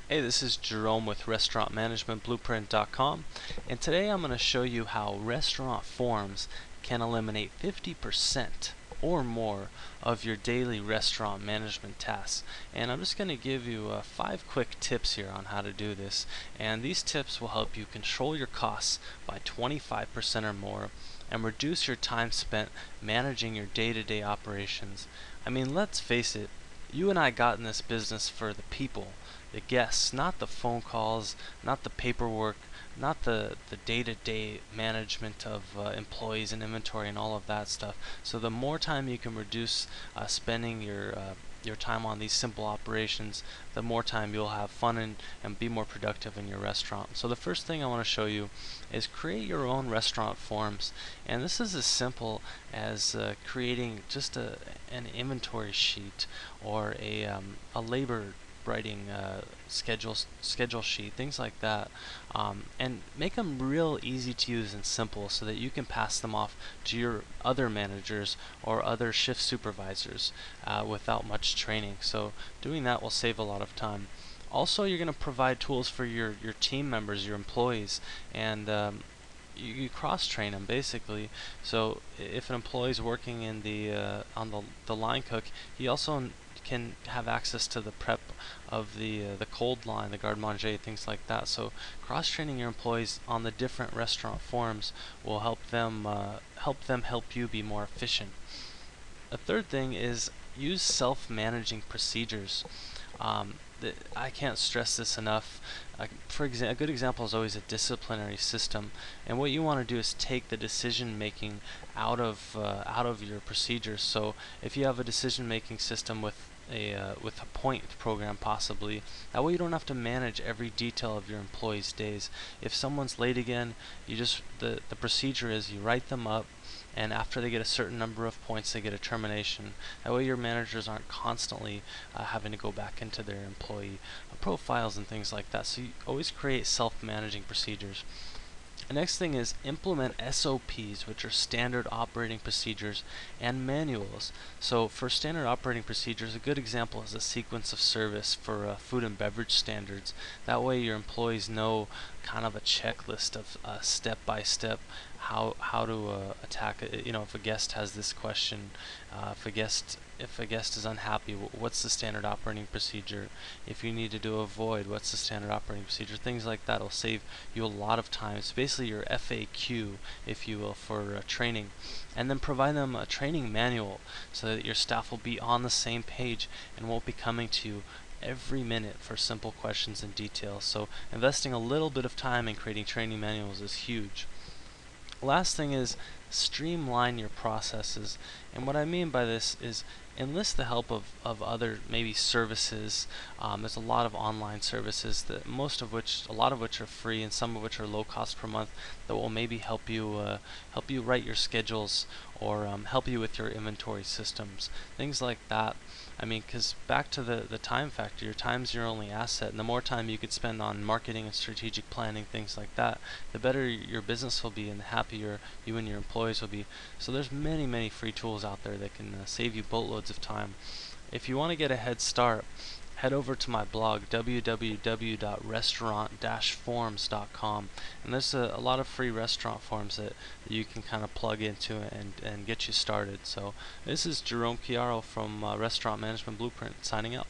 Hey, this is Jerome with RestaurantManagementBlueprint.com, and today I'm going to show you how restaurant forms can eliminate 50% or more of your daily restaurant management tasks. And I'm just going to give you 5 quick tips here on how to do this, and these tips will help you control your costs by 25% or more and reduce your time spent managing your day-to-day operations. I mean, let's face it, you and I got in this business for the people, the guests, not the phone calls, not the paperwork, not the day-to-day management of employees and inventory and all of that stuff. So the more time you can reduce spending your time on these simple operations, the more time you'll have fun and be more productive in your restaurant. So the first thing I want to show you is create your own restaurant forms, and this is as simple as creating just an inventory sheet or a labor writing schedule sheet, things like that, and make them real easy to use and simple so that you can pass them off to your other managers or other shift supervisors without much training. So doing that will save a lot of time. Also, you're going to provide tools for your team members, your employees, and you cross-train them basically. So if an employee is working in on the line cook, he also can have access to the prep of the cold line, the garde-manger, things like that. So cross-training your employees on the different restaurant forms will help them help you be more efficient. A third thing is use self-managing procedures. I can't stress this enough. A good example is always a disciplinary system, and what you want to do is take the decision making out of your procedures. So if you have a decision making system with a point program, possibly that way you don't have to manage every detail of your employees' days. If someone's late again, you just the procedure is you write them up, and after they get a certain number of points, they get a termination. That way your managers aren't constantly having to go back into their employee profiles and things like that. So you always create self-managing procedures. The next thing is implement SOPs, which are standard operating procedures, and manuals. So for standard operating procedures, a good example is a sequence of service for food and beverage standards. That way your employees know kind of a checklist of step by step how to attack it. You know, if a guest has this question, if a guest is unhappy, what's the standard operating procedure? If you need to do a void, what's the standard operating procedure? Things like that will save you a lot of time. It's basically your FAQ, if you will, for training. And then provide them a training manual so that your staff will be on the same page and won't be coming to you every minute for simple questions and details. So investing a little bit of time in creating training manuals is huge. Last thing is streamline your processes, and what I mean by this is enlist the help of other maybe services. There's a lot of online services that a lot of which are free and some of which are low cost per month that will maybe help you write your schedules or help you with your inventory systems, things like that. I mean, because back to the time factor, your time's your only asset, and the more time you could spend on marketing and strategic planning, things like that, the better your business will be and the happier you and your employees will be. So there's many free tools out there that can save you boatloads of time. If you want to get a head start, head over to my blog, www.restaurant-forms.com, and there's a lot of free restaurant forms that you can kind of plug into and get you started. So this is Jerome Chiaro from Restaurant Management Blueprint signing out.